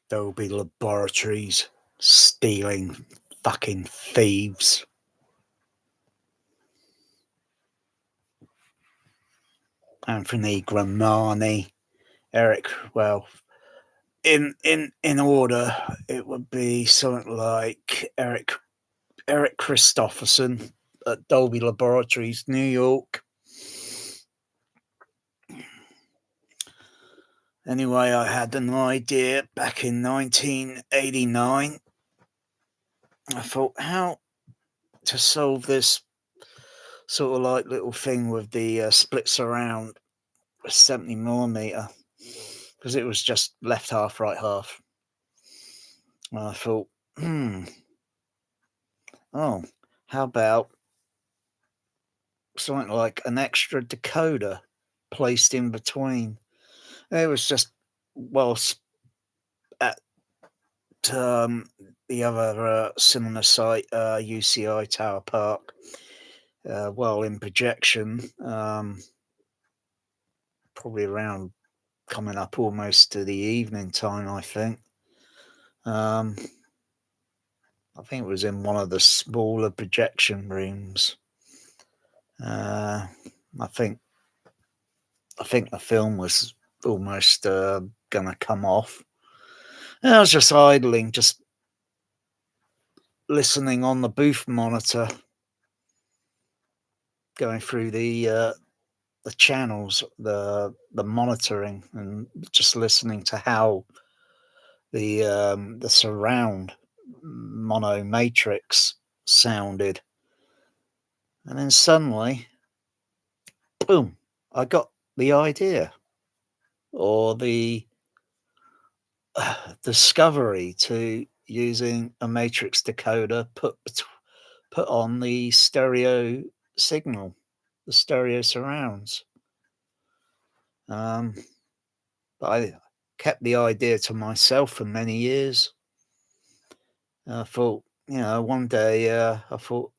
Dolby Laboratories, stealing fucking thieves. Anthony Grimani, Eric, well, in order, it would be something like Eric Christoffersen at Dolby Laboratories, New York. Anyway, I had an idea back in 1989. I thought, how to solve this sort of like little thing with the split surround with 70mm, because it was just left half, right half. And I thought, oh, how about something like an extra decoder placed in between? It was just, well, at the other cinema site, UCI Tower Park, well, in projection, probably around coming up almost to the evening time, I think. I think it was in one of the smaller projection rooms. I think the film was almost gonna come off. And I was just idling, just listening on the booth monitor, going through the channels, the monitoring, and just listening to how the surround mono matrix sounded. And then suddenly, boom, I got the idea, or the discovery to using a matrix decoder put on the stereo signal, the stereo surrounds. But I kept the idea to myself for many years. I thought, one day I thought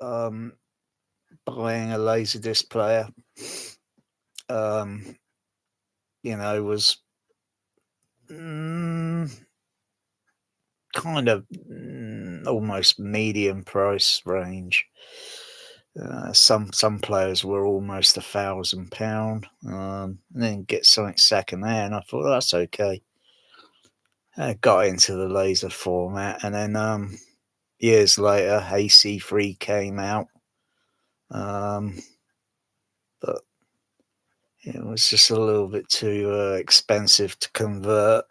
buying a laserdisc player, was kind of almost medium price range. Some players were almost £1,000, and then get something second hand. I thought, that's okay. I got into the laser format, and then years later, AC3 came out. But it was just a little bit too expensive to convert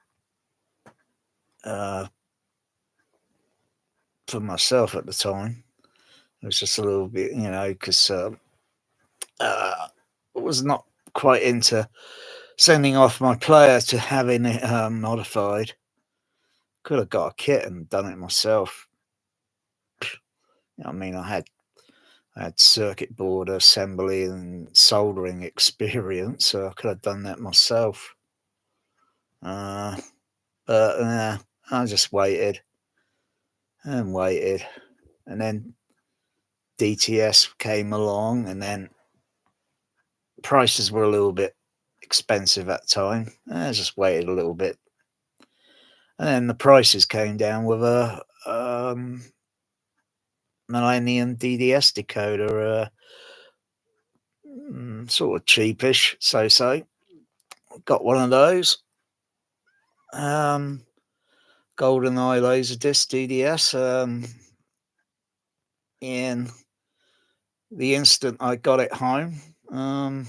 for myself at the time. It was just a little bit, because I was not quite into sending off my player to having it modified. Could have got a kit and done it myself. I mean, I had circuit board assembly and soldering experience, so I could have done that myself. But I just waited and waited, and then DTS came along, and then prices were a little bit expensive at the time. I just waited a little bit, and then the prices came down with a Millennium DDS decoder, sort of cheapish, so. Got one of those. GoldenEye Laserdisc DDS. In the instant I got it home, I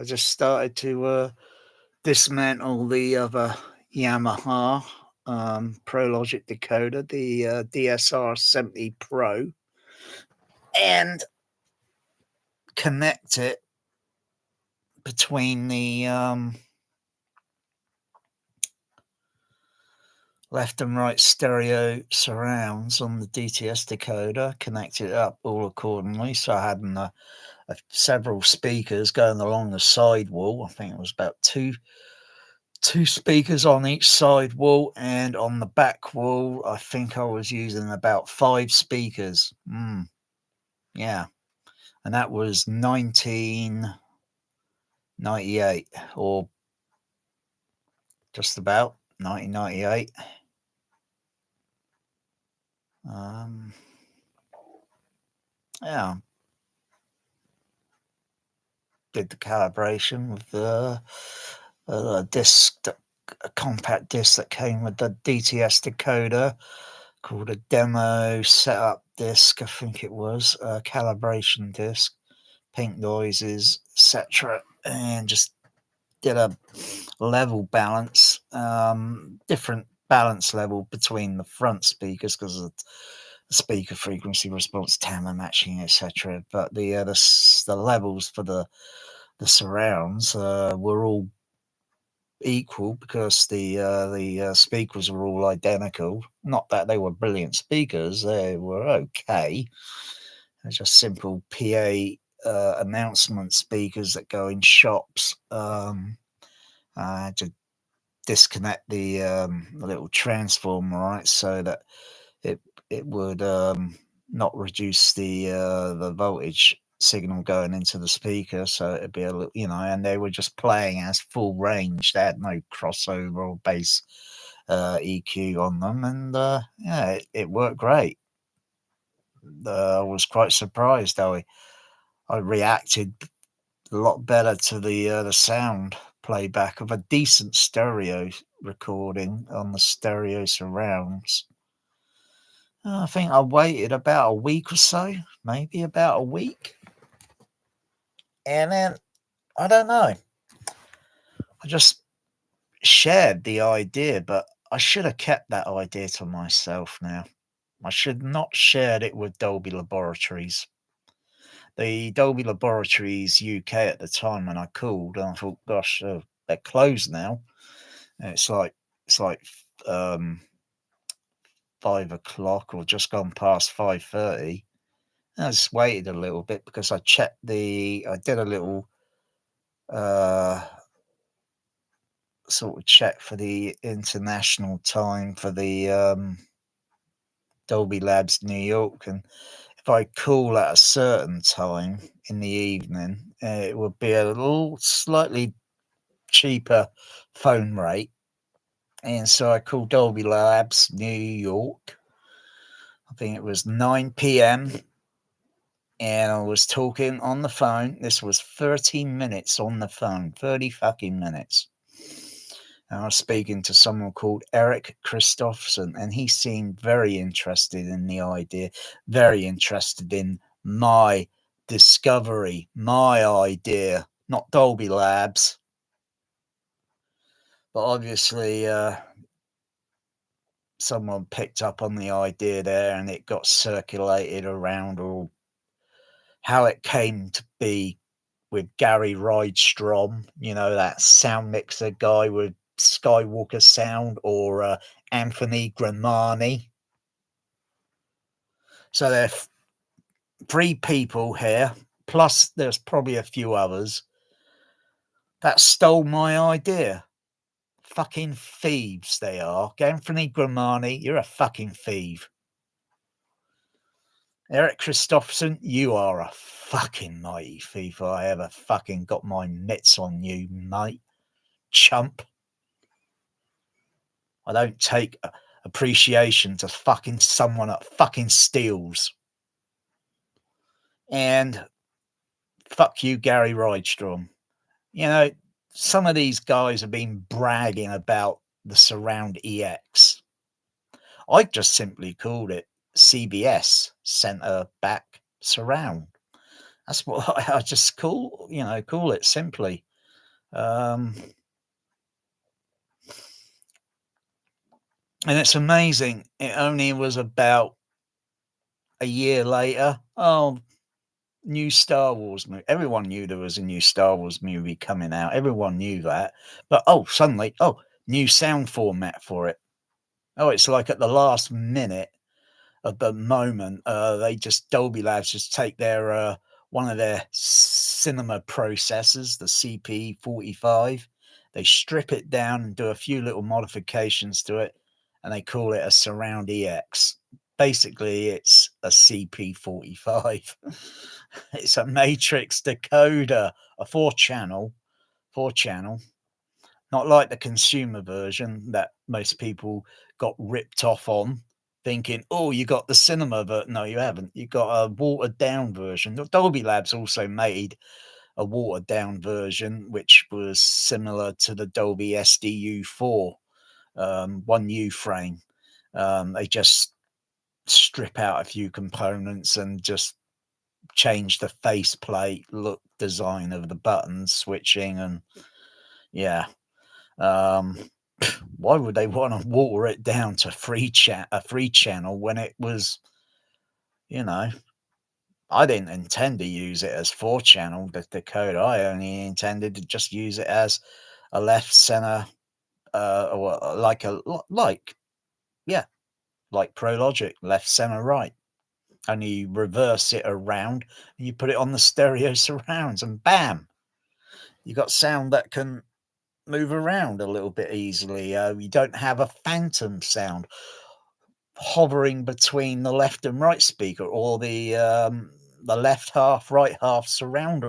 just started to dismantle the other Yamaha ProLogic decoder, the DSR 70 Pro, and connect it between the left and right stereo surrounds on the DTS decoder, connected it up all accordingly. So I had several speakers going along the side wall. I think it was about two speakers on each side wall, and on the back wall, I think I was using about 5 speakers. Yeah. And that was 19 98, or just about 1998. Yeah, did the calibration with a disc, a compact disc that came with the DTS decoder, called a demo setup disc, I think it was, a calibration disc, pink noises, etc., and just did a level balance, different balance level between the front speakers because of the speaker frequency response, timbre matching, etc. But the levels for the surrounds were all equal because the speakers were all identical. Not that they were brilliant speakers; they were okay. They're just simple PA announcement speakers that go in shops. I had to disconnect the little transformer, right, so that it would not reduce the voltage signal going into the speaker, so it'd be a little, and they were just playing as full range. They had no crossover or bass EQ on them, and yeah, it worked great. I was quite surprised how I reacted a lot better to the sound playback of a decent stereo recording on the stereo surrounds. I think I waited about a week or so, maybe about a week. And then, I don't know, I just shared the idea, but I should have kept that idea to myself now. I should not shared it with Dolby Laboratories. The Dolby Laboratories UK at the time when I called, and I thought, gosh, they're closed now. And it's like 5 o'clock or just gone past 5:30. I just waited a little bit because I did a little sort of check for the international time for the Dolby Labs New York, and if I call at a certain time in the evening, it would be a little slightly cheaper phone rate. And so I called Dolby Labs New York. I think it was 9 p.m. and I was talking on the phone. This was 30 minutes on the phone, 30 fucking minutes. And I was speaking to someone called Christoffersen, and he seemed very interested in the idea, very interested in my discovery, my idea, not Dolby Labs. But obviously, someone picked up on the idea there, and it got circulated around all how it came to be with Gary Rydstrom, that sound mixer guy with Skywalker sound, or Anthony Grimani. So there are 3 people here, plus there's probably a few others that stole my idea. Fucking thieves they are. Anthony Grimani, you're a fucking thief. Christoffersen, you are a fucking mighty thief if I ever fucking got my mitts on you, mate. Chump. I don't take appreciation to fucking someone that fucking steals. And fuck you, Gary Rydstrom. Some of these guys have been bragging about the Surround EX. I just simply called it CBS, Center Back Surround. That's what I just call it simply. And it's amazing. It only was about a year later. Oh, new Star Wars movie. Everyone knew there was a new Star Wars movie coming out. Everyone knew that. But suddenly, new sound format for it. It's like at the last minute of the moment, Dolby Labs just take their one of their cinema processors, the CP45. They strip it down and do a few little modifications to it, and they call it a Surround EX. Basically, it's a CP45. It's a matrix decoder, a 4-channel 4 channel, not like the consumer version that most people got ripped off on, thinking, oh, you got the cinema, but no, you haven't. You got a watered down version. Dolby Labs also made a watered down version, which was similar to the Dolby SDU4 1U frame. They just strip out a few components and just change the faceplate look design of the buttons switching, and yeah. Why would they want to water it down to a free channel when it was, you know, I didn't intend to use it as 4 channel, the decoder. I only intended to just use it as a left center, or yeah, like Pro Logic, left center right. And you reverse it around and you put it on the stereo surrounds, and bam, you got sound that can move around a little bit easily. You don't have a phantom sound hovering between the left and right speaker, or the left half, right half surround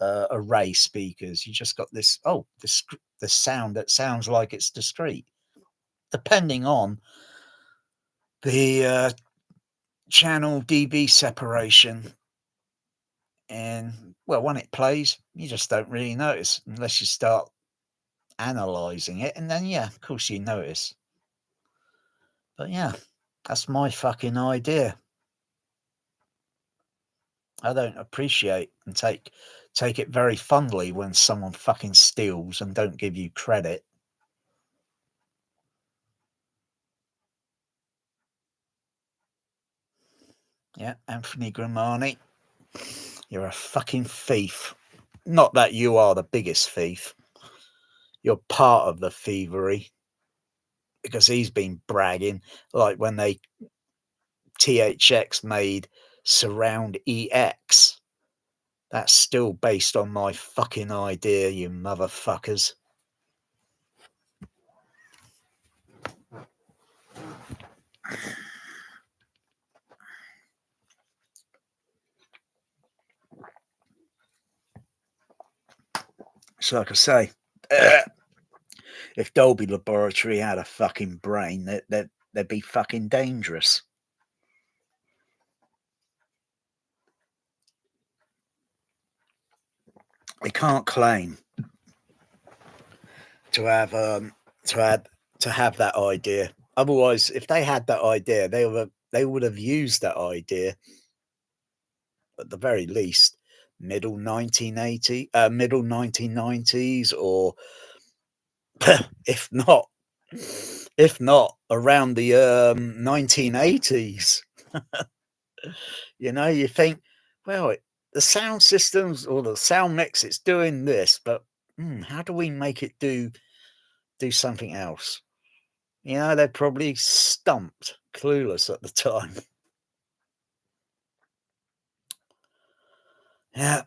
array speakers. You just got this this sound that sounds like it's discrete, depending on the channel dB separation. And well, when it plays, you just don't really notice unless you start analyzing it, and then yeah, of course you notice. But yeah, that's my fucking idea. I don't appreciate and take it very fondly when someone fucking steals and don't give you credit. Yeah, Anthony Grimani, you're a fucking thief. Not that you are the biggest thief. You're part of the thievery, because he's been bragging like when they THX made Surround EX. That's still based on my fucking idea, you motherfuckers. So like I say, if Dolby Laboratory had a fucking brain, they'd be fucking dangerous. They can't claim to have that idea. Otherwise, if they had that idea, they would have used that idea at the very least middle 1990s, or if not around the 1980s. You think, well, the sound systems or the sound mix, it's doing this, but how do we make it do something else? They're probably stumped, clueless at the time. Yeah.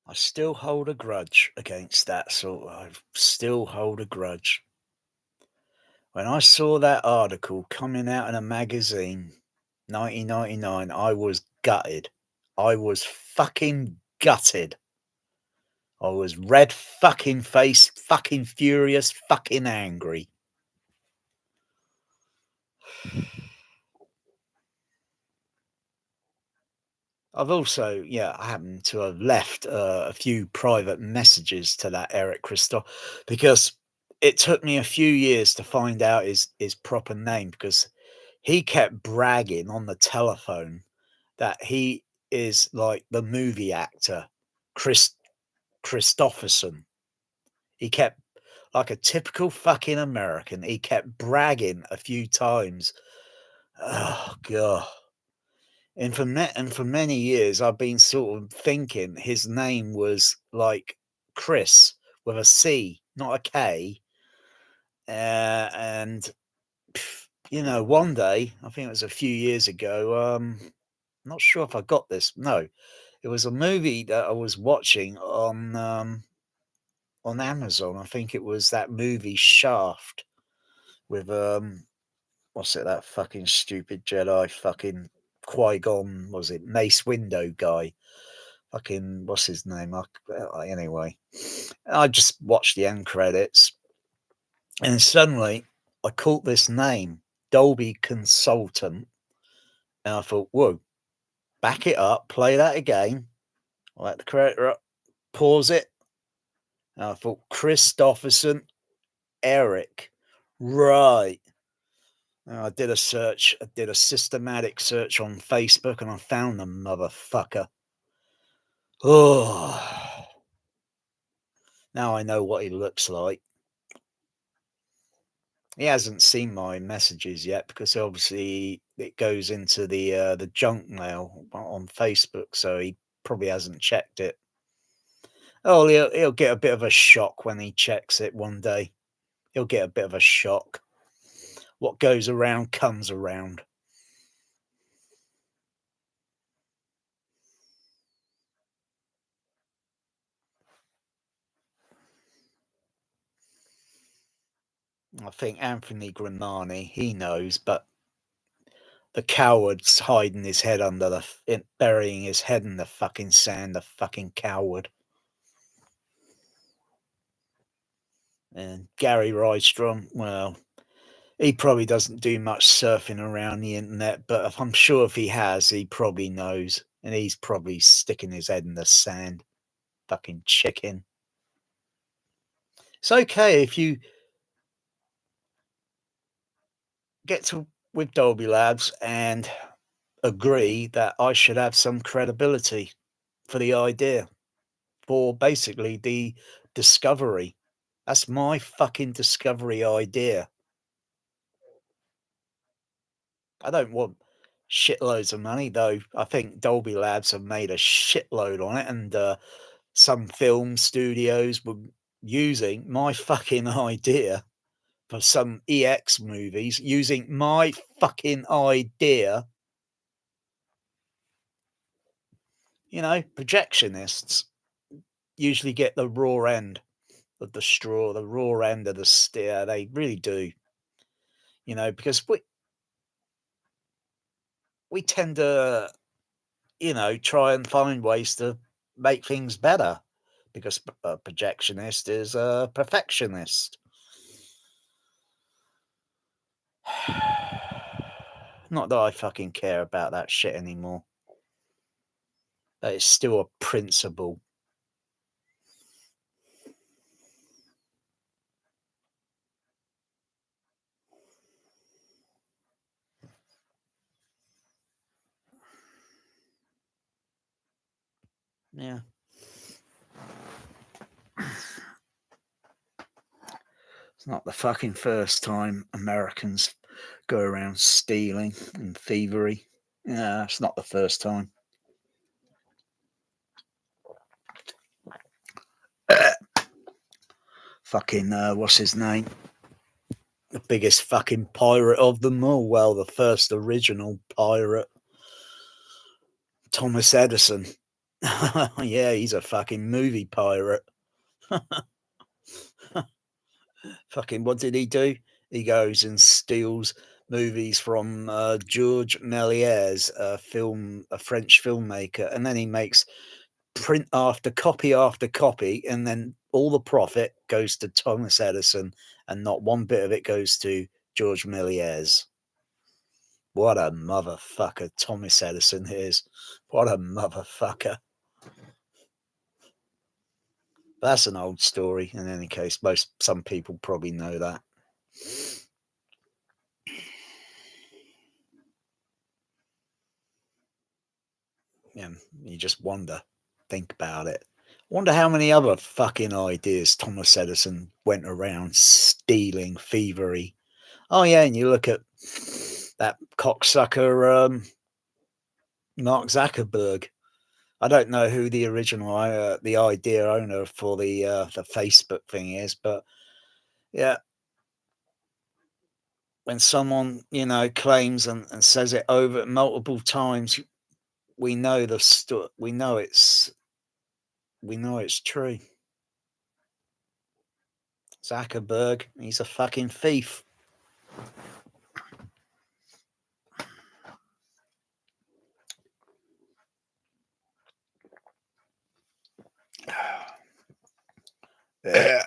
I still hold a grudge against that I still hold a grudge. When I saw that article coming out in a magazine, 1999, I was gutted. I was fucking gutted. I was red fucking faced, fucking furious, fucking angry. I've also, I happen to have left a few private messages to that Eric Christoph, because it took me a few years to find out his proper name, because he kept bragging on the telephone that he is like the movie actor Christoffersen. He kept, like a typical fucking American, he kept bragging a few times. Oh god. And for many years, I've been sort of thinking his name was like Chris with a C, not a K. And one day, I think it was a few years ago, not sure if I got this. No, it was a movie that I was watching on Amazon. I think it was that movie Shaft with what's it, that fucking stupid Jedi fucking Qui-Gon, was it Mace Window guy? Fucking what's his name? Anyway, I just watched the end credits, and suddenly I caught this name, Dolby Consultant, and I thought, whoa, back it up, play that again. I let the credit up, pause it, and I thought, Christoffersen, Eric, right. I did a search. I did a systematic search on Facebook, and I found the motherfucker. Oh, now I know what he looks like. He hasn't seen my messages yet because obviously it goes into the junk mail on Facebook, so he probably hasn't checked it. Oh, he'll get a bit of a shock when he checks it one day. He'll get a bit of a shock. What goes around comes around. I think Anthony Grimani, he knows, but the coward's hiding his head under burying his head in the fucking sand, the fucking coward. And Gary Rydstrom, well, he probably doesn't do much surfing around the internet, but I'm sure if he has, he probably knows. And he's probably sticking his head in the sand. Fucking chicken. It's okay if you get to with Dolby Labs and agree that I should have some credibility for the idea, for basically the discovery. That's my fucking discovery idea. I don't want shitloads of money, though. I think Dolby Labs have made a shitload on it, and some film studios were using my fucking idea for some EX movies, using my fucking idea. Projectionists usually get the raw end of the straw, the raw end of the steer. They really do. Because we tend to, try and find ways to make things better because a projectionist is a perfectionist. Not that I fucking care about that shit anymore. That is still a principle. Yeah. It's not the fucking first time Americans go around stealing and thievery. Yeah, it's not the first time. Fucking, what's his name? The biggest fucking pirate of them all. Well, the first original pirate, Thomas Edison. Yeah, he's a fucking movie pirate. Fucking, what did he do? He goes and steals movies from George Méliès, a French filmmaker, and then he makes print after copy, and then all the profit goes to Thomas Edison, and not one bit of it goes to George Méliès. What a motherfucker Thomas Edison is. What a motherfucker. That's an old story. In any case, some people probably know that. Yeah, you just think about it. Wonder how many other fucking ideas Thomas Edison went around stealing thievery. Oh yeah, and you look at that cocksucker Mark Zuckerberg. I don't know who the original, the idea owner for the Facebook thing is, but yeah, when someone claims and says it over multiple times, we know we know it's true. Zuckerberg, he's a fucking thief. Yeah.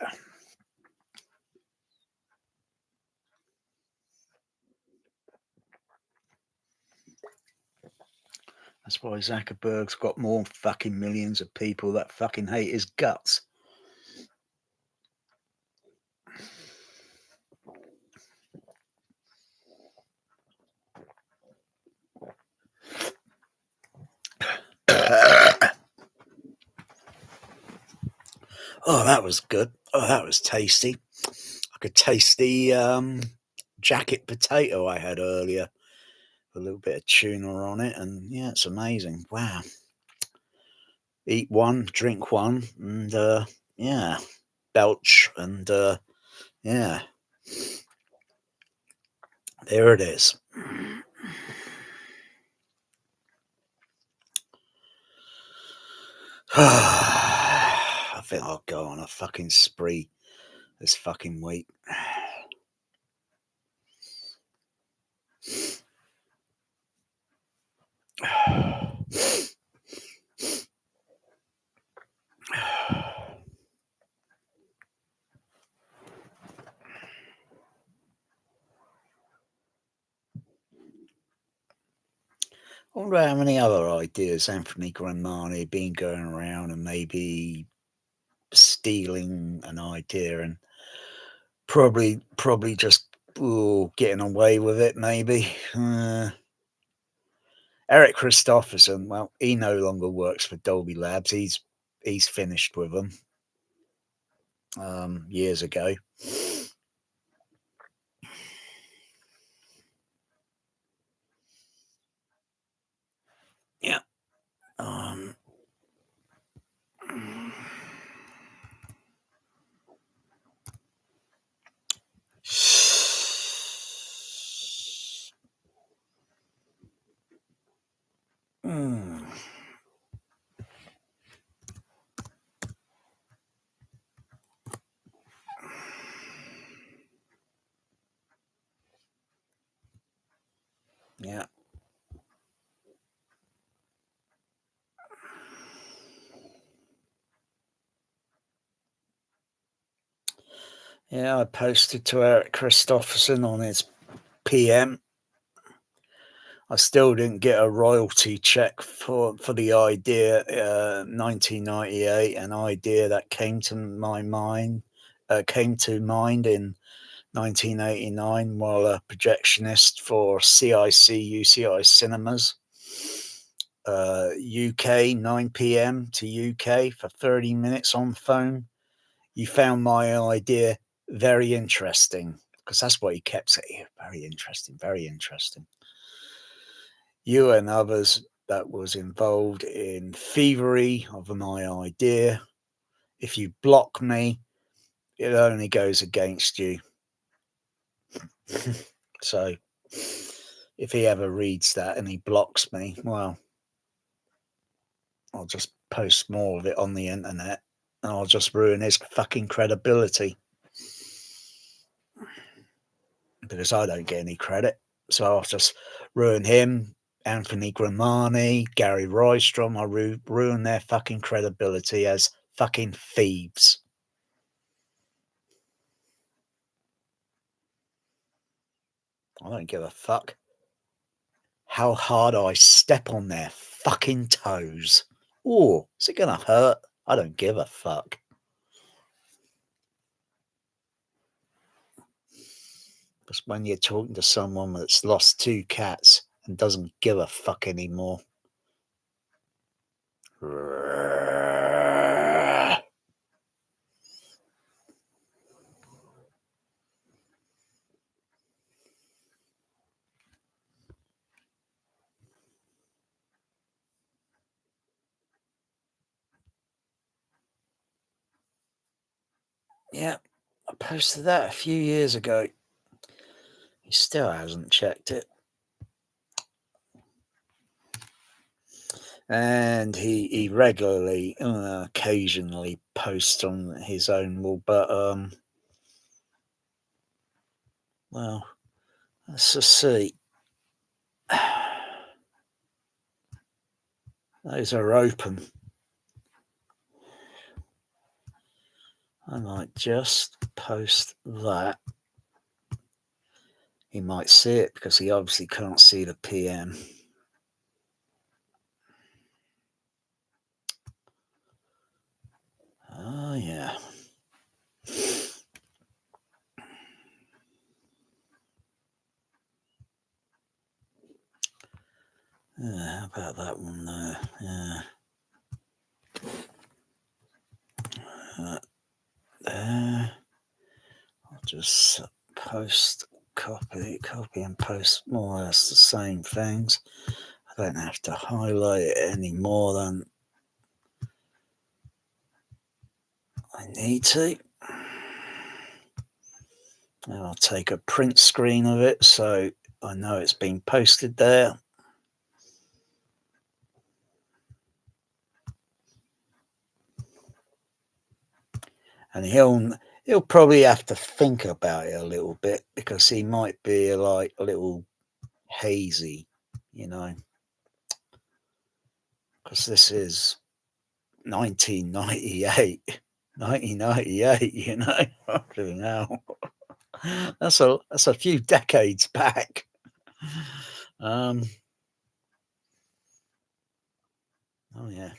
That's why Zuckerberg's got more fucking millions of people that fucking hate his guts. Oh, that was good. Oh, that was tasty. I could taste the jacket potato I had earlier. A little bit of tuna on it, and yeah, it's amazing. Wow. Eat one, drink one, and yeah, belch, and yeah, there it is. I think I'll go on a fucking spree this fucking week. I wonder how many other ideas Anthony Grimani been going around and maybe stealing an idea and probably just getting away with it. Maybe Eric Christoffersen. Well, he no longer works for Dolby Labs. He's finished with them years ago. Yeah. Yeah. Yeah, I posted to Eric Christoffersen on his PM. I still didn't get a royalty check for the idea. 1998, an idea that came to mind in 1989 while a projectionist for CIC UCI cinemas. UK 9 p.m. to UK for 30 minutes on phone. You found my idea very interesting, because that's what he kept saying. Very interesting, very interesting. You and others that was involved in thievery of my idea. If you block me, it only goes against you. So if he ever reads that and he blocks me, well, I'll just post more of it on the internet and I'll just ruin his fucking credibility, because I don't get any credit. So I'll just ruin him, Anthony Grimani, Gary Rydstrom. I ruin their fucking credibility as fucking thieves. I don't give a fuck how hard I step on their fucking toes. Oh, is it gonna hurt? I don't give a fuck. Because when you're talking to someone that's lost 2 cats and doesn't give a fuck anymore. Yeah, I posted that a few years ago. He still hasn't checked it. and he regularly, occasionally posts on his own wall. But well, let's just see. Those are open. I might just post that. He might see it because he obviously can't see the PM. Oh, yeah. Yeah, how about that one there? Yeah. There. I'll just post, copy and post more or less the same things. I don't have to highlight it any more than I need to. And I'll take a print screen of it so I know it's been posted there. And he'll probably have to think about it a little bit because he might be like a little hazy, because this is 1998, 1998. Fucking hell. That's a few decades back. Oh yeah.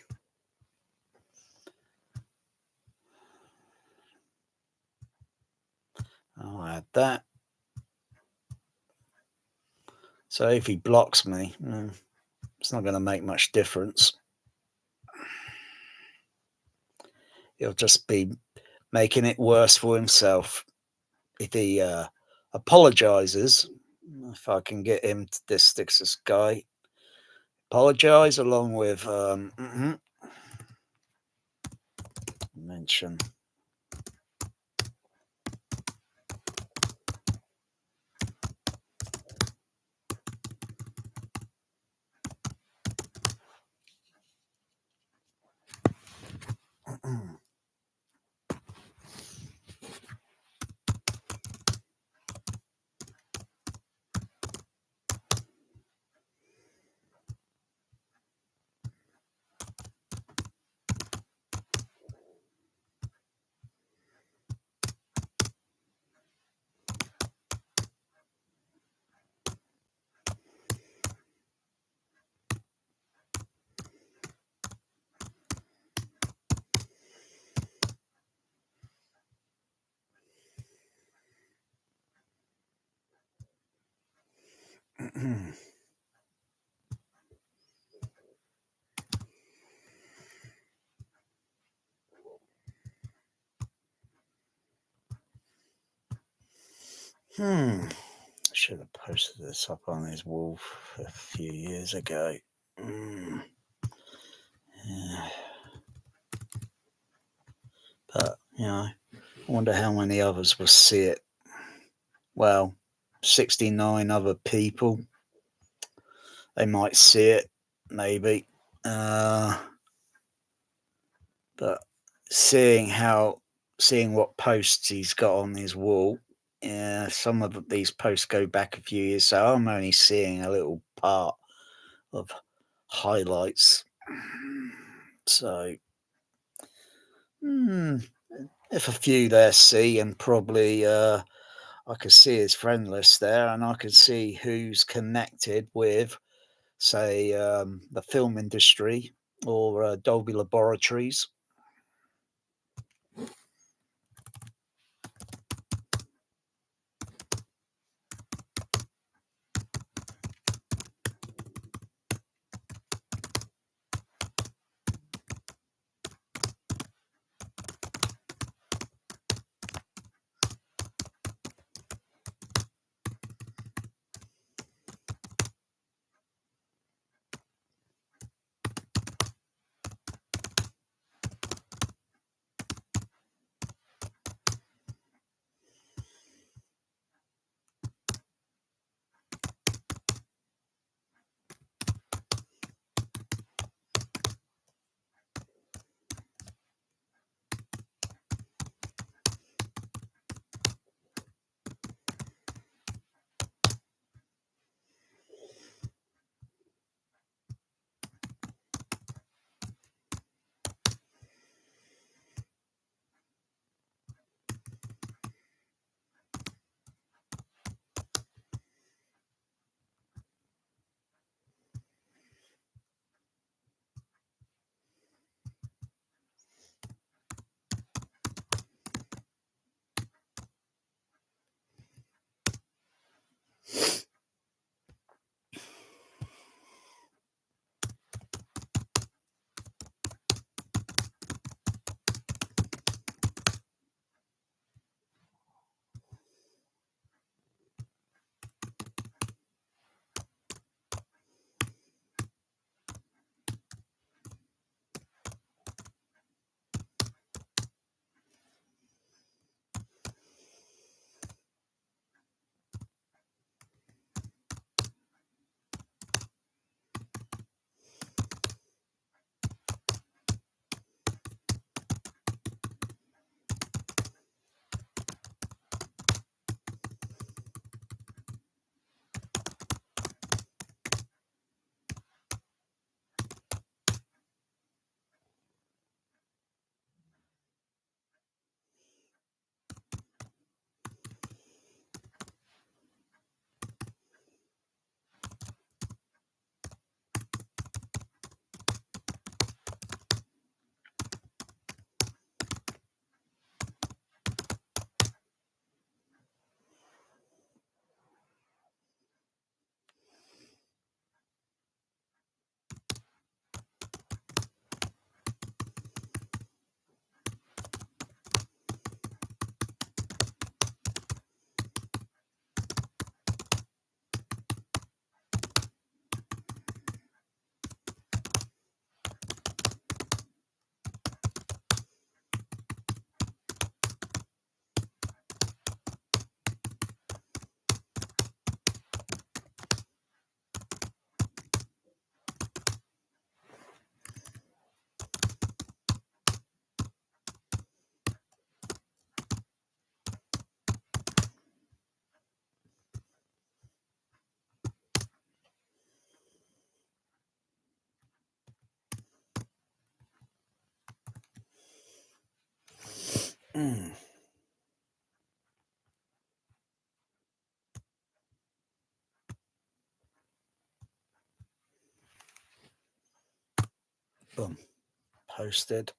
I'll add that. So if he blocks me, it's not going to make much difference. He'll just be making it worse for himself. If he apologizes, if I can get him to this guy, apologize along with mention. Should have posted this up on his wall a few years ago. Yeah. But, I wonder how many others will see it. Well, 69 other people. They might see it, maybe. But seeing what posts he's got on his wall, some of these posts go back a few years, so I'm only seeing a little part of highlights. So, if a few there see, and probably I could see his friend list there, and I could see who's connected with, say, the film industry or Dolby Laboratories. Mm. Boom. Posted.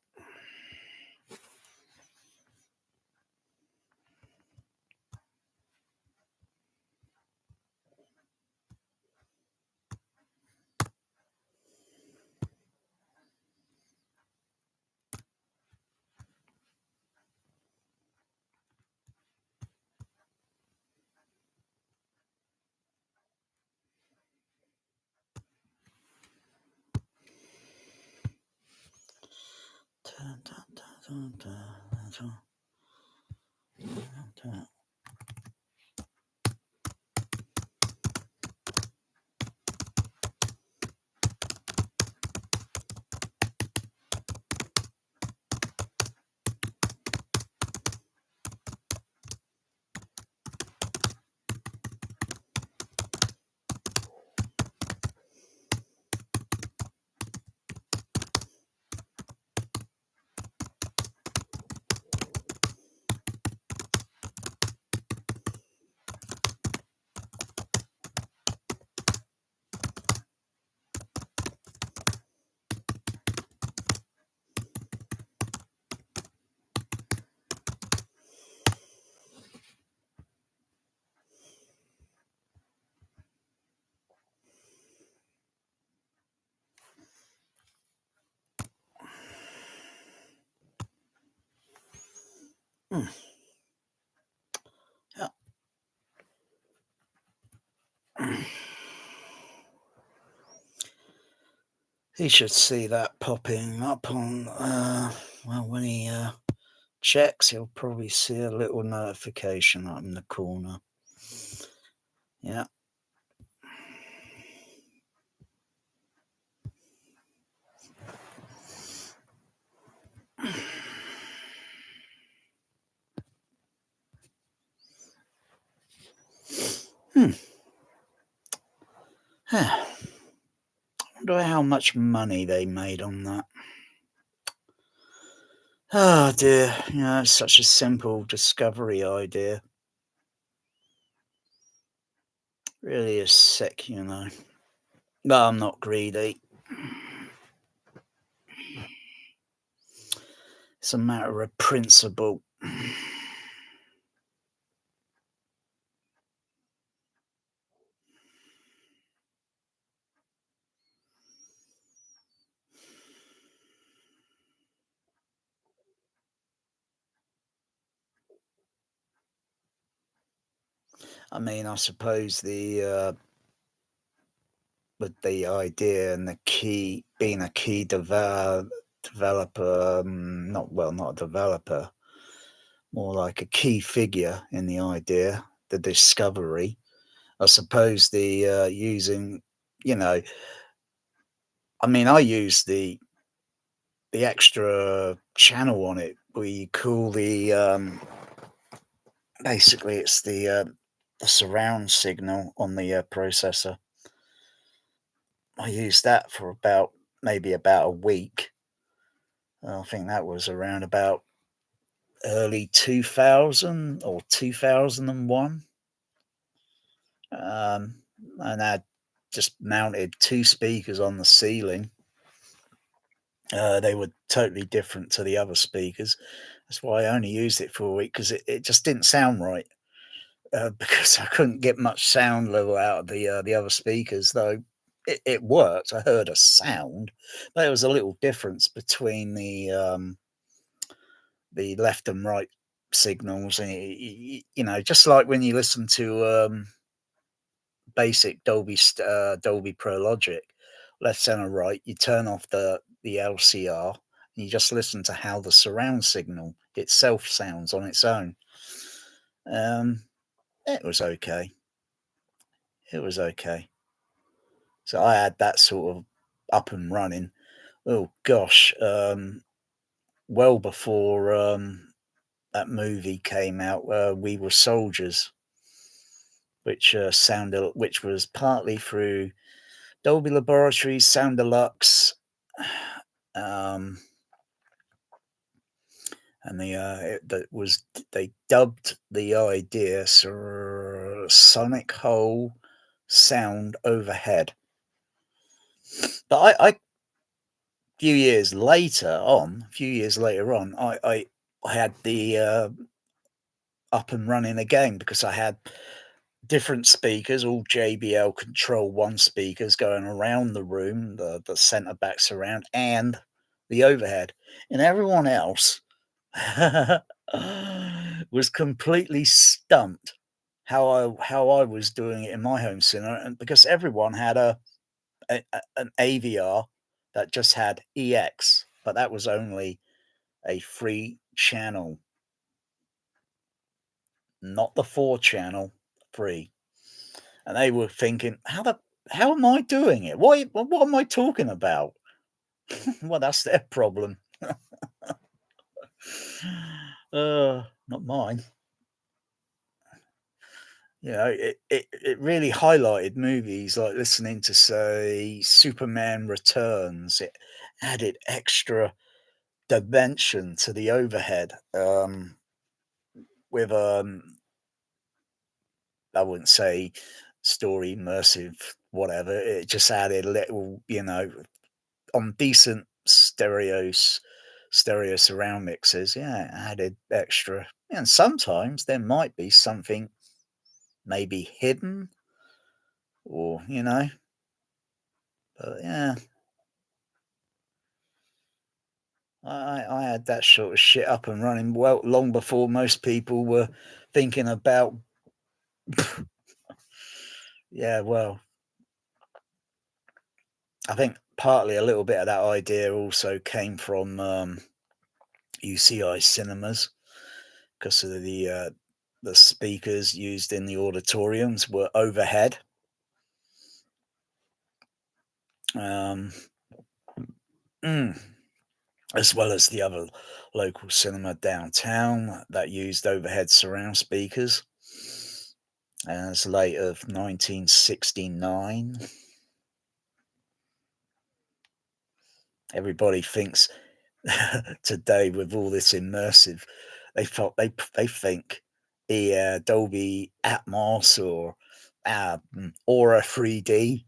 Dun, dun, dun, dun, dun, dun, dun. Mm. Yeah. He should see that popping up on, well, when he checks, he'll probably see a little notification up in the corner. Yeah. Hmm. I wonder how much money they made on that. Oh dear, it's such a simple discovery idea. Really is sick, But I'm not greedy. It's a matter of principle. I mean, I suppose with the idea and the key being a key developer, not a developer, more like a key figure in the idea, the discovery. I suppose the using, you know, I mean, I use the extra channel on it. We call the basically it's the surround signal on the processor. I used that for maybe about a week. I think that was around about early 2000 or 2001. And I just mounted two speakers on the ceiling. They were totally different to the other speakers. That's why I only used it for a week because it just didn't sound right. Because I couldn't get much sound level out of the other speakers, though it worked. I heard a sound, but there was a little difference between the left and right signals, and just like when you listen to basic Dolby Pro Logic, left, center, right, you turn off the LCR, and you just listen to how the surround signal itself sounds on its own. Um, it was okay. It was okay. So I had that sort of up and running. Oh gosh, well before that movie came out, We Were Soldiers, which was partly through Dolby Laboratories, Sound Deluxe, um, and they dubbed the idea sonic hole sound overhead. But a few years later on, I had the up and running again because I had different speakers, all JBL Control 1 speakers going around the room, the centre back surround, and the overhead. And everyone else was completely stumped how I was doing it in my home cinema, and because everyone had an AVR that just had EX, but that was only a 3 channel, not the 4 channel, 3. And they were thinking, how am I doing it? What am I talking about? Well, that's their problem. Not mine. It really highlighted movies like listening to, say, Superman Returns. It added extra dimension to the overhead, with I wouldn't say story immersive, whatever. It just added a little, on decent stereo surround mixes. Yeah, it added extra. And sometimes there might be something maybe hidden, or but yeah, I had that sort of shit up and running well long before most people were thinking about. Yeah, well, I think partly a little bit of that idea also came from UCI cinemas, because of the speakers used in the auditoriums were overhead, um, mm, as well as the other local cinema downtown that used overhead surround speakers as late of 1969. Everybody thinks today, with all this immersive, they think Dolby Atmos or Aura 3D.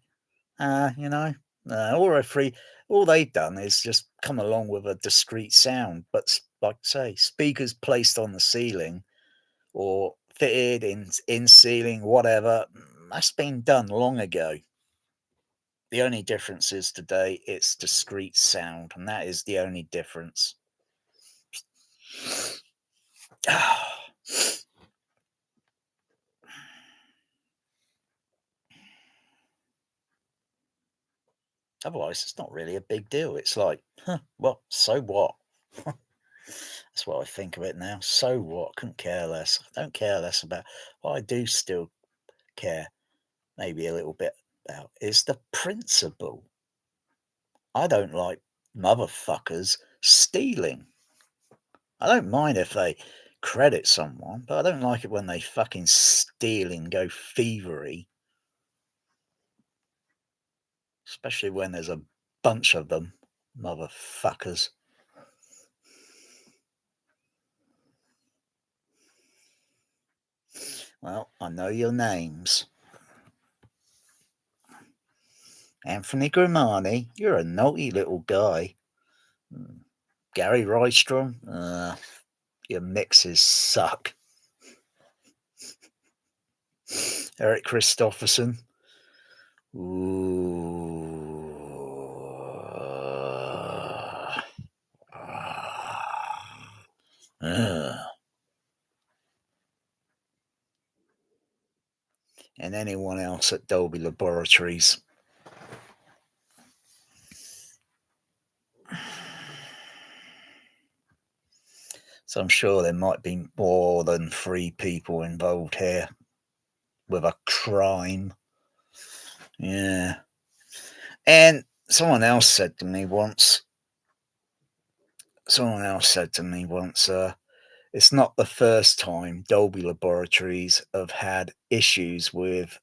Aura 3. All they've done is just come along with a discrete sound, but like I say, speakers placed on the ceiling or fitted in ceiling, whatever. That's been done long ago. The only difference is today it's discrete sound, and that is the only difference. Otherwise, it's not really a big deal. It's like, well, so what? That's what I think of it now. So what? Couldn't care less. I don't care less about what I do still care maybe a little bit about is the principle. I don't like motherfuckers stealing. I don't mind if they credit someone, but I don't like it when they fucking steal and go thievery, especially when there's a bunch of them, motherfuckers. Well, I know your names. Anthony Grimani, you're a naughty little guy. Gary Rydstrom, your mixes suck. Eric Christoffersen, ooh. And anyone else at Dolby Laboratories. So I'm sure there might be more than 3 people involved here with a crime. Yeah. And someone else said to me once, it's not the first time Dolby Laboratories have had issues with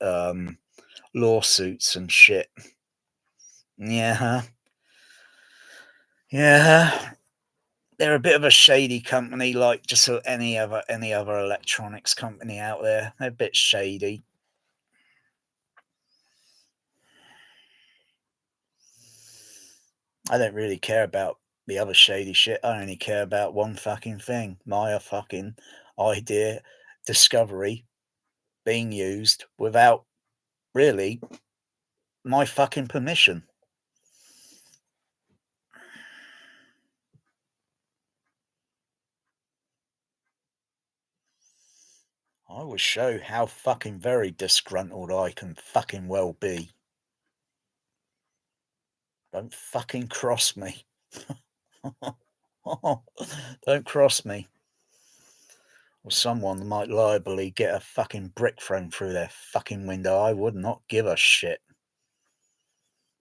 lawsuits and shit. Yeah. Yeah. they're a bit of a shady company, like just any other electronics company out there. They're a bit shady. I don't really care about the other shady shit. I only care about one fucking thing: my fucking idea discovery being used without really my fucking permission. I will show how fucking very disgruntled I can fucking well be. Don't fucking cross me. Don't cross me. Or someone might liably get a fucking brick thrown through their fucking window. I would not give a shit.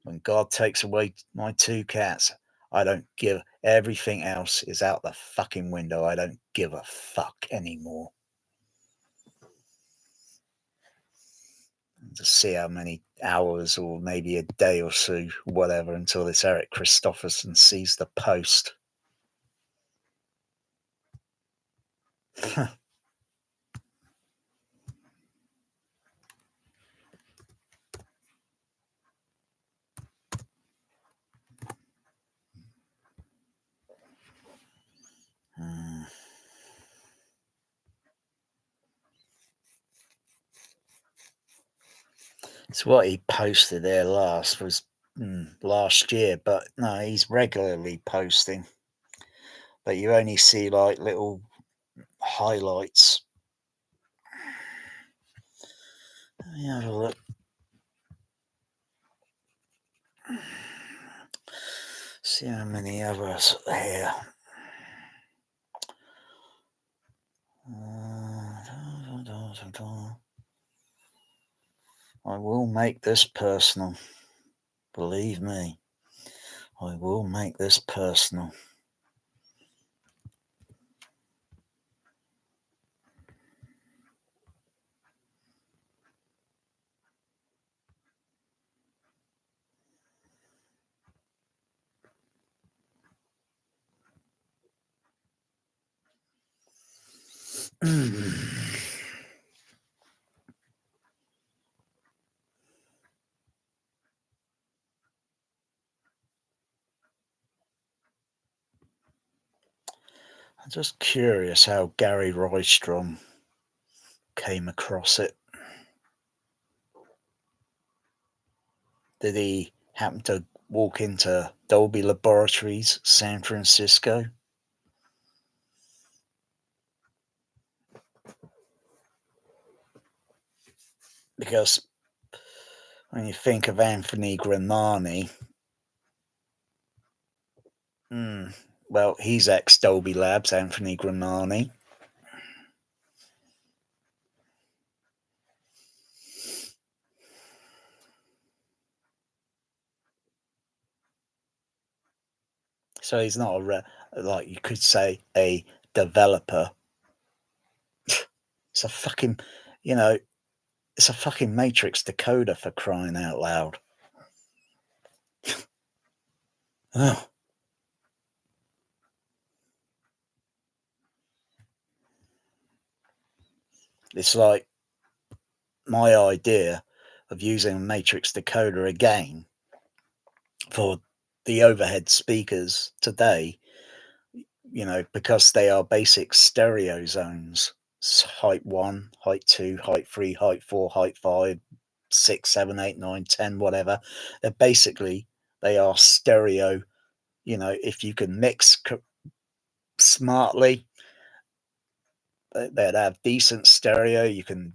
When God takes away my two cats, I don't give. Everything else is out the fucking window. I don't give a fuck anymore. To see how many hours or maybe a day or so, whatever, until this Eric Christoffersen sees the post. So what he posted there last was last year, but no, he's regularly posting. But you only see like little highlights. Let me have a look. See how many others here. I will make this personal. Believe me, I will make this personal. I'm just curious how Gary Rydstrom came across it. Did he happen to walk into Dolby Laboratories, San Francisco? Because when you think of Anthony Grimani, well, he's ex Dolby Labs, Anthony Grimani. So he's not like you could say a developer. It's a fucking, it's a fucking matrix decoder, for crying out loud. Oh. It's like my idea of using a matrix decoder again for the overhead speakers today, because they are basic stereo zones. Height 1, height 2, height 3, height 4, height 5, 6, 7, 8, 9, 10, whatever. They are stereo. If you can mix smartly, they'd have decent stereo. You can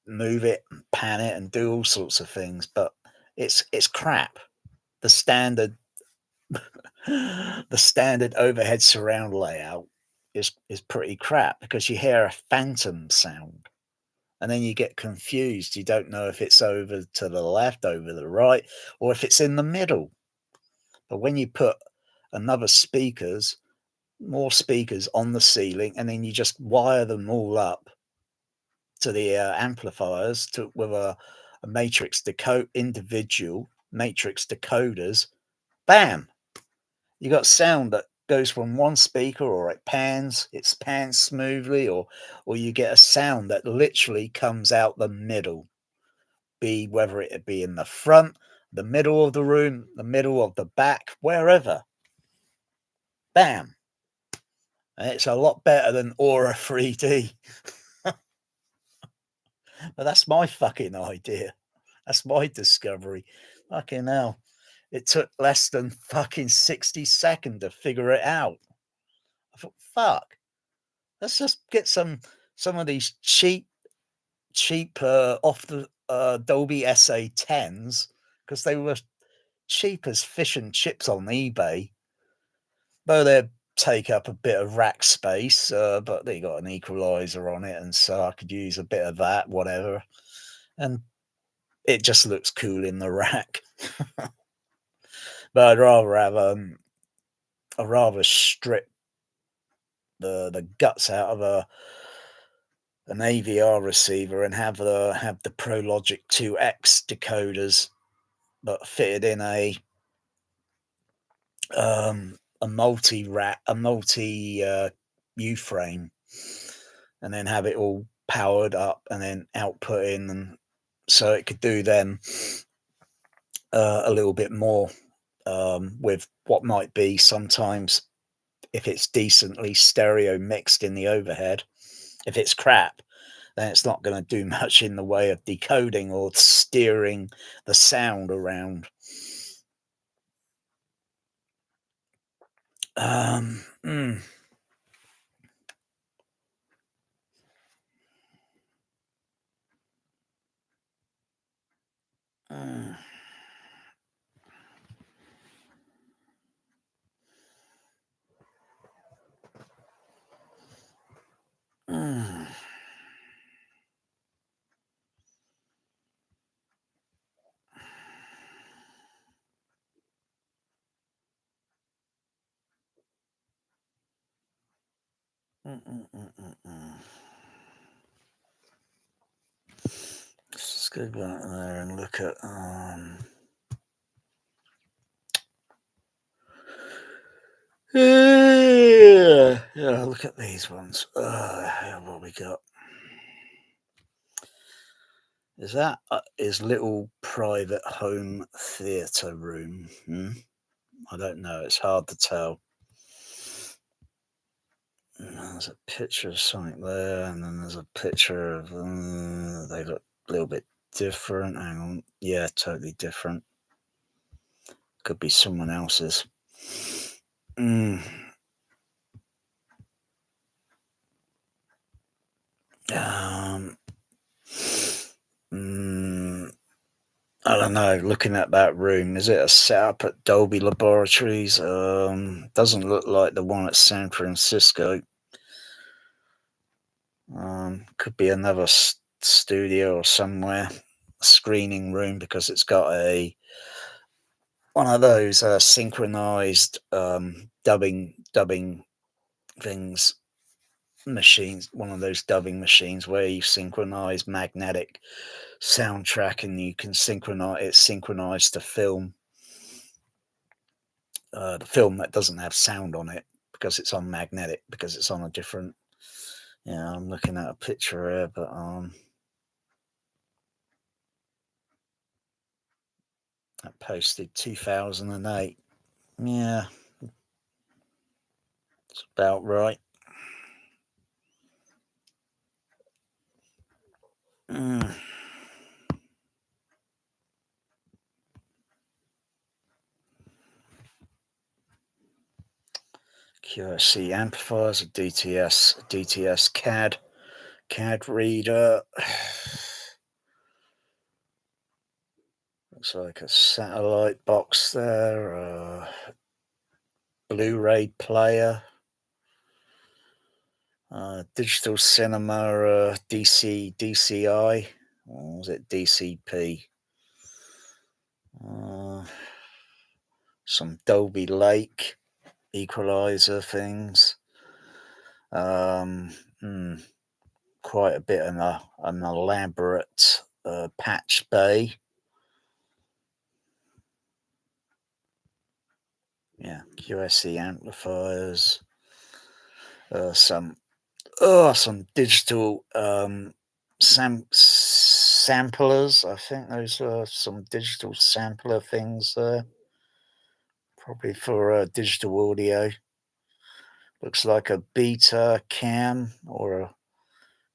move it and pan it and do all sorts of things, but it's crap. The standard the standard overhead surround layout is pretty crap, because you hear a phantom sound and then you get confused. You don't know if it's over to the left, over the right, or if it's in the middle. But when you put another more speakers on the ceiling, and then you just wire them all up to the amplifiers with a individual matrix decoders, bam, you got sound that goes from one speaker, or it pans smoothly, or you get a sound that literally comes out the middle, whether it be in the front, the middle of the room, the middle of the back, wherever. Bam. And it's a lot better than Aura 3D. But that's my fucking idea. That's my discovery. Fucking hell. It took less than fucking 60 seconds to figure it out. I thought, fuck. Let's just get some of these cheap off the Dolby SA10s, because they were cheap as fish and chips on eBay. Though they take up a bit of rack space, but they got an equalizer on it, and so I could use a bit of that, whatever. And it just looks cool in the rack. But I'd rather have strip the guts out of an AVR receiver and have the ProLogic 2X decoders, but fitted in a multi U frame, and then have it all powered up and then output in, and so it could do then a little bit more with what might be sometimes, if it's decently stereo mixed in the overhead. If it's crap, then it's not going to do much in the way of decoding or steering the sound around. Let's go back there and look at yeah, look at these ones. What we got? Is that his little private home theatre room? I don't know. It's hard to tell. There's a picture of something there, and then there's a picture of they look a little bit different. Hang on. Yeah, totally different. Could be someone else's. I don't know. Looking at that room, is it a setup at Dolby Laboratories? Doesn't look like the one at San Francisco. Could be another studio or somewhere, screening room, because it's got one of those synchronized dubbing things, machines. One of those dubbing machines where you synchronize magnetic soundtrack, and you can synchronize to film. The film that doesn't have sound on it, because it's on magnetic, because it's on a different. Yeah, I'm looking at a picture here, but that posted 2008. Yeah, it's about right. QSC amplifiers, a DTS CAD reader. Looks like a satellite box there. Blu-ray player. Digital cinema, DCI. Or was it DCP? Some Dolby Lake equalizer things. Quite a bit of an elaborate patch bay. Yeah, QSC amplifiers, some digital samplers. I think those are some digital sampler things there, probably for digital audio. Looks like a beta cam, or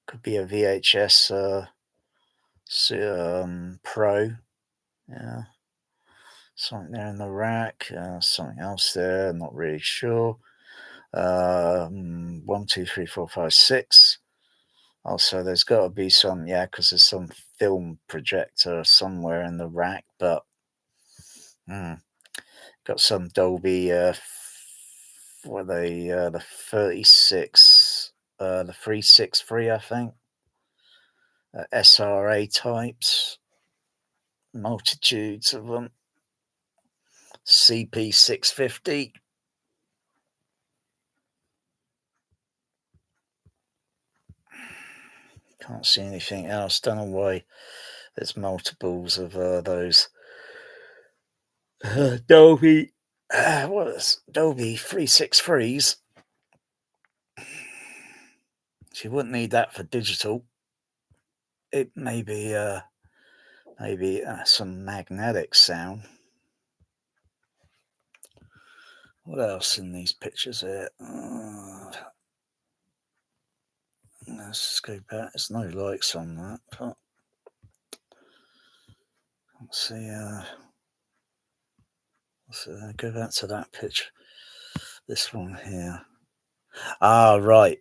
could be a VHS Pro. Yeah, something there in the rack. Something else there. Not really sure. 1, 2, 3, 4, 5, 6. Also, there's got to be some, because there's some film projector somewhere in the rack, but got some Dolby, the 36, the 363, I think, SRA types, multitudes of them, CP650. Can't see anything else. Don't know why there's multiples of those Dolby. What is Dolby 363s? You wouldn't need that for digital. It may be some magnetic sound. What else in these pictures here? Let's just go back. There's no lights on that, but let's see. Let's go back to that picture. This one here. Right.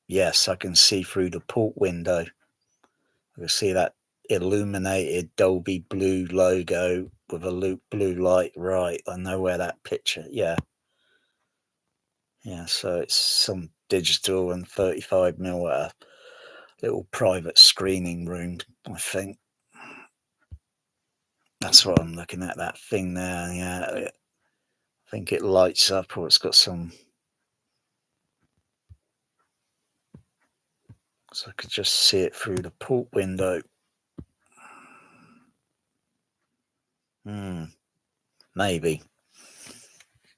Yes, I can see through the port window. I can see that illuminated Dolby blue logo with a blue light. Right. I know where that picture. Yeah. Yeah. So it's some digital and 35mm at a little private screening room, I think. That's what I'm looking at. That thing there. Yeah. I think it lights up, or it's got some. So I could just see it through the port window. Maybe.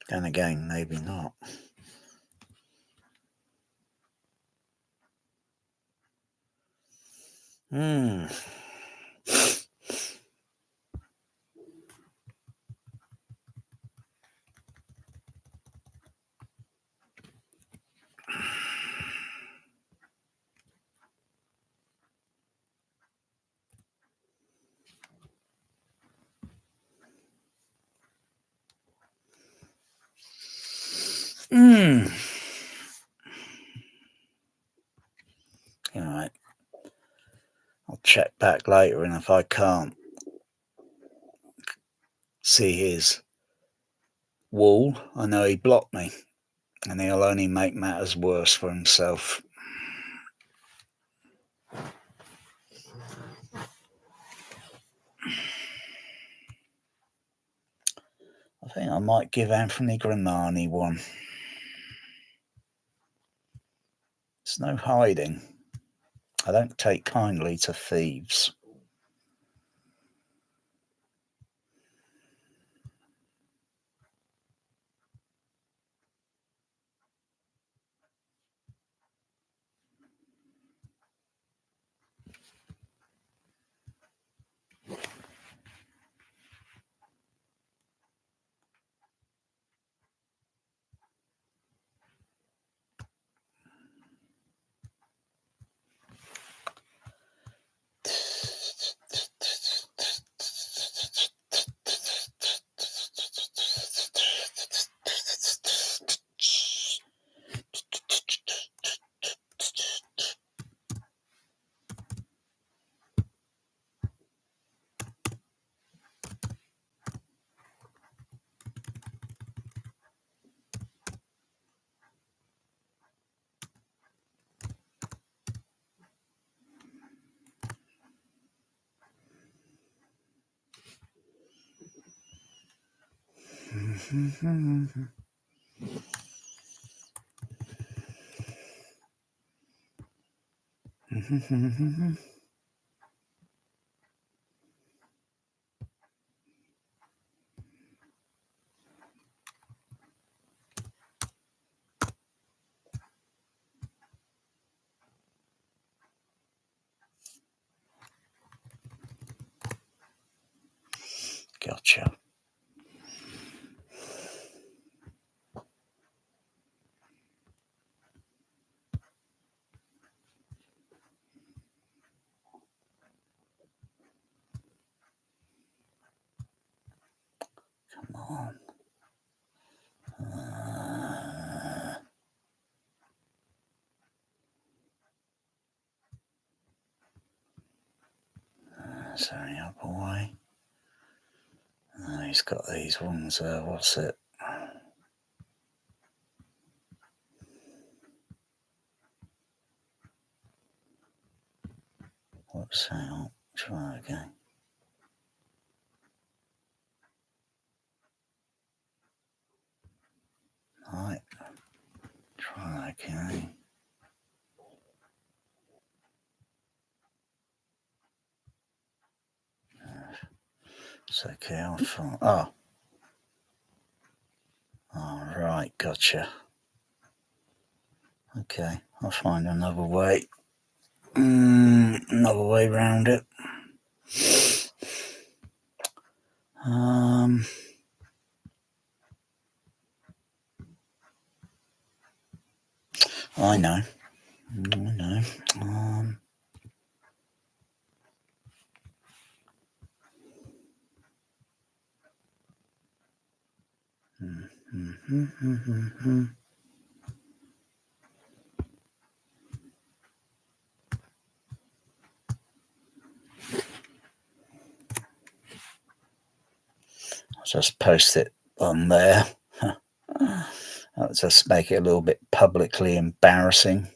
Then again, maybe not. Alright. I'll check back later, and if I can't see his wall, I know he blocked me, and he'll only make matters worse for himself. I think I might give Anthony Grimani one. There's no hiding. I don't take kindly to thieves. Gotcha. Come on. Sorry, up away. He's got these ones there. What's it? Whoops, hang on. Try again. Right. Try again. It's okay, I'll find. Oh. Alright, gotcha. Okay, I'll find another way. Another way around it. I know. I'll just post it on there. I'll just make it a little bit publicly embarrassing.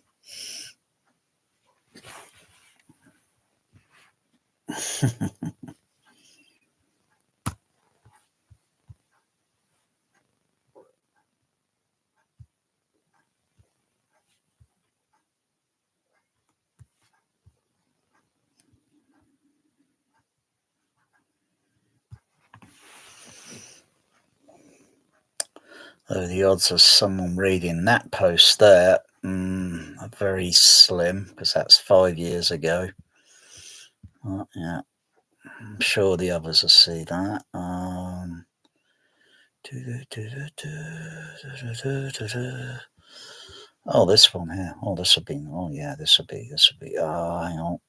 Though the odds of someone reading that post there are very slim, because that's 5 years ago. Yeah, I'm sure the others will see that. Oh, this one here. Oh, this will be. Oh, yeah, this will be. Oh, hang on.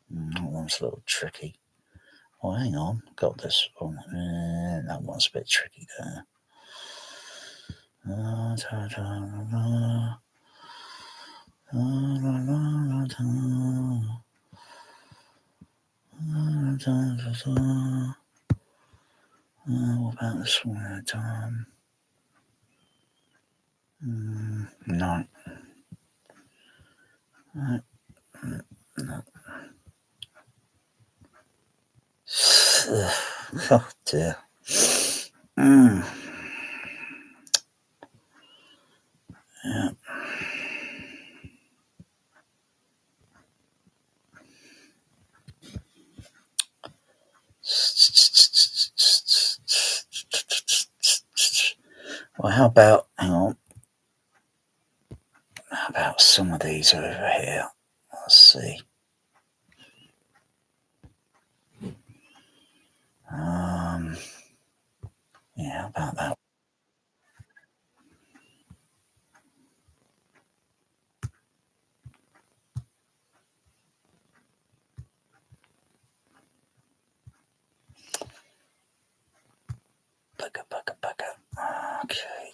That one's a little tricky. Oh, hang on. Got this one. That one's a bit tricky there. Oh, what about this one? No. No. Oh dear. Yeah. Well, how about, hang on, how about some of these over here? Let's see. Yeah, how about that? Bugger. Okay.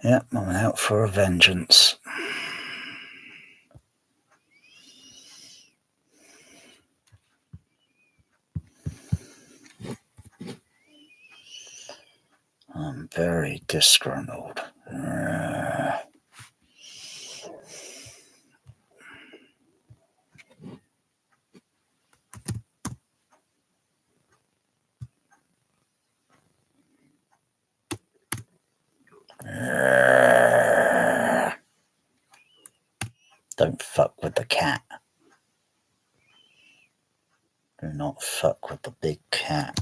Yep, I'm out for a vengeance. I'm very disgruntled. Don't fuck with the cat. Do not fuck with the big cat.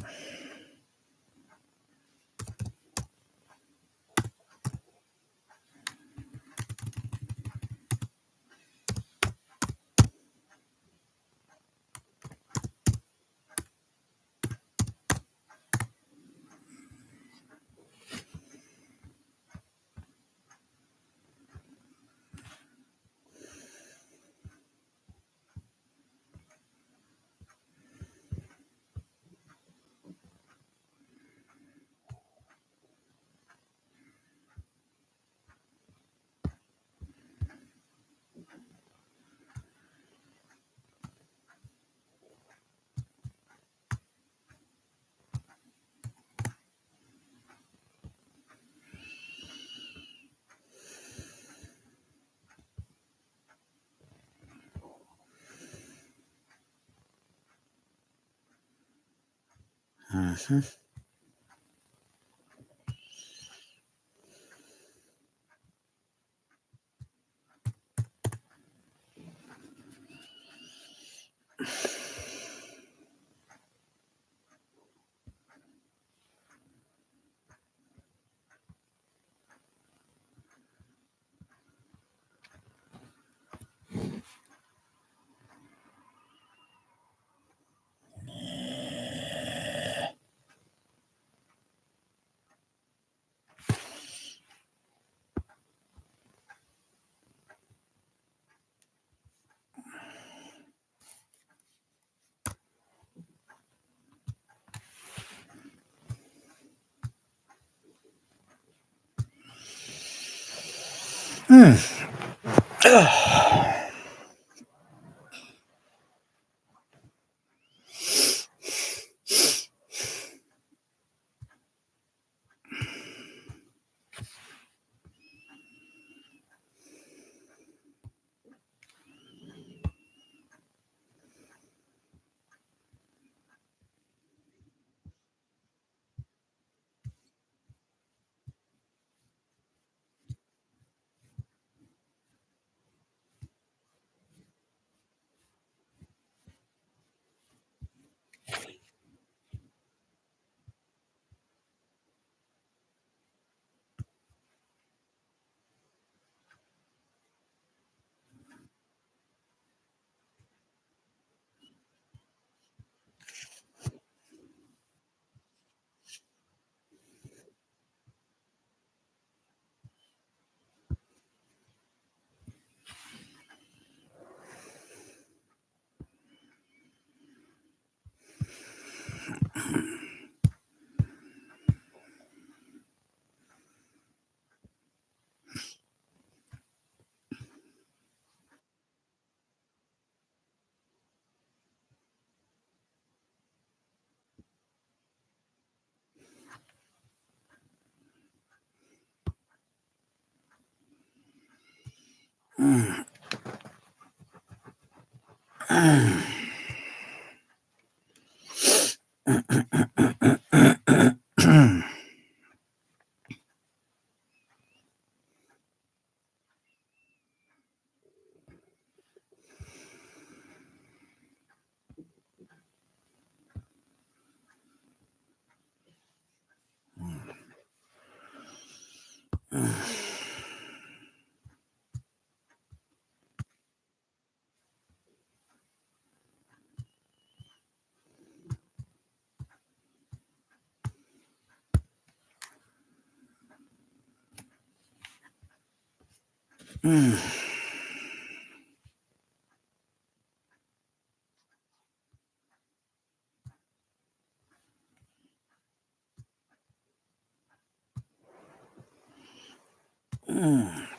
Mm.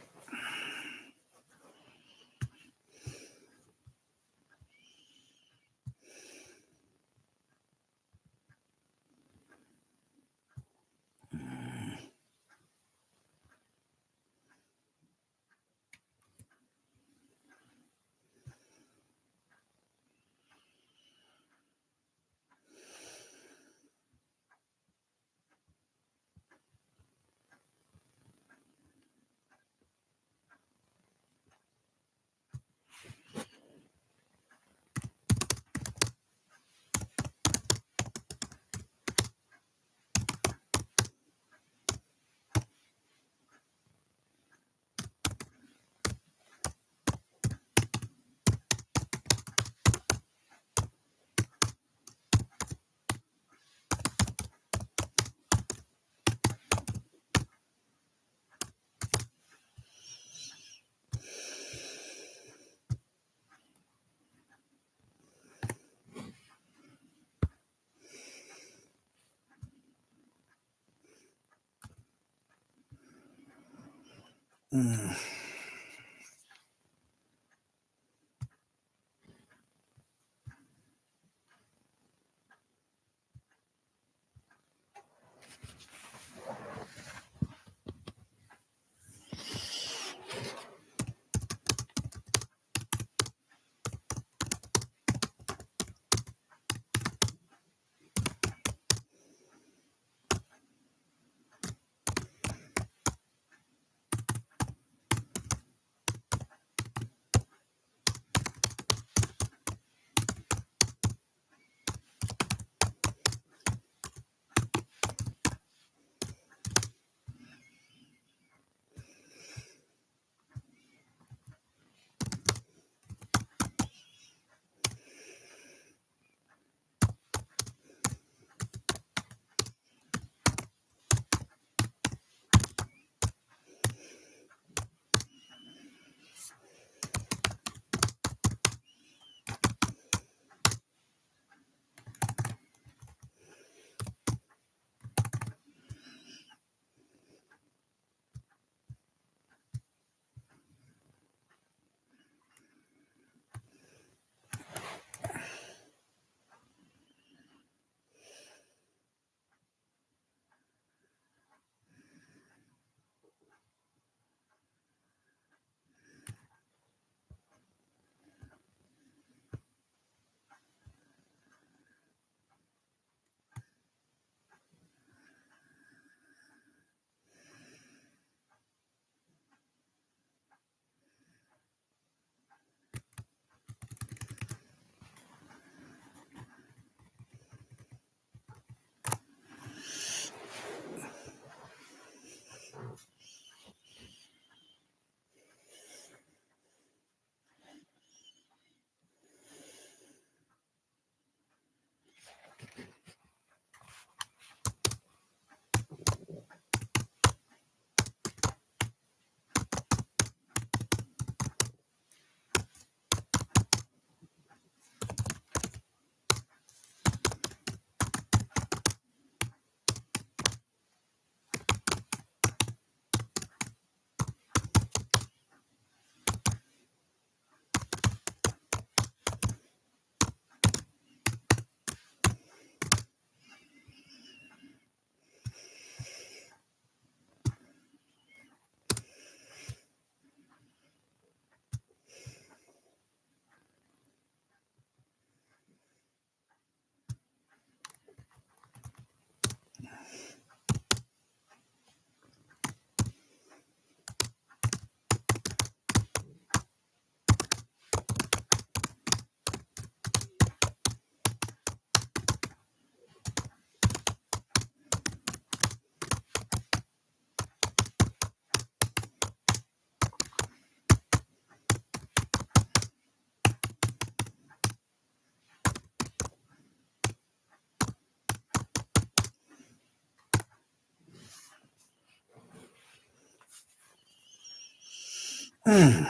Mm. Mm.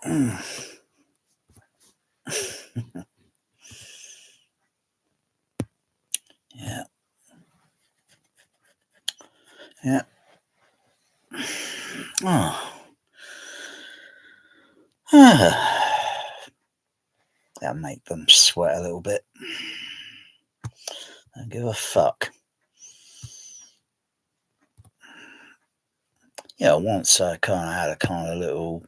Yeah. Yeah. Oh. That'll make them sweat a little bit. Don't give a fuck. Yeah, once I kind of had a kind of little,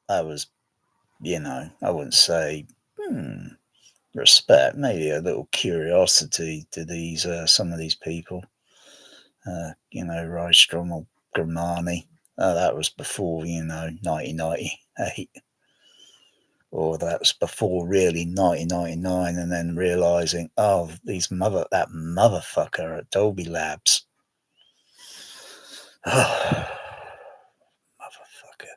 that was, I wouldn't say respect, maybe a little curiosity to these some of these people. Rydstorm or Grimani. That was before 1998, or that was before really 1999, and then realizing, oh, that motherfucker at Dolby Labs. Oh, motherfucker.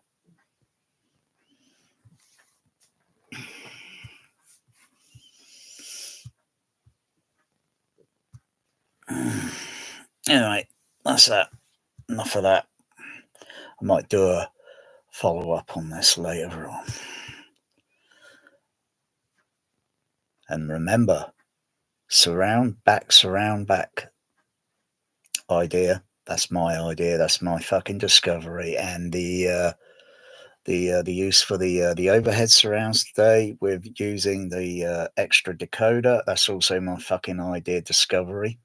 Anyway, that's that. Enough of that. I might do a follow up on this later on. And remember, surround back idea. That's my idea. That's my fucking discovery. And the use for the overhead surrounds today with using the extra decoder. That's also my fucking idea discovery.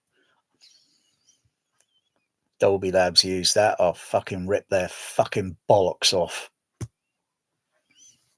Dolby Labs use that. I'll fucking rip their fucking bollocks off.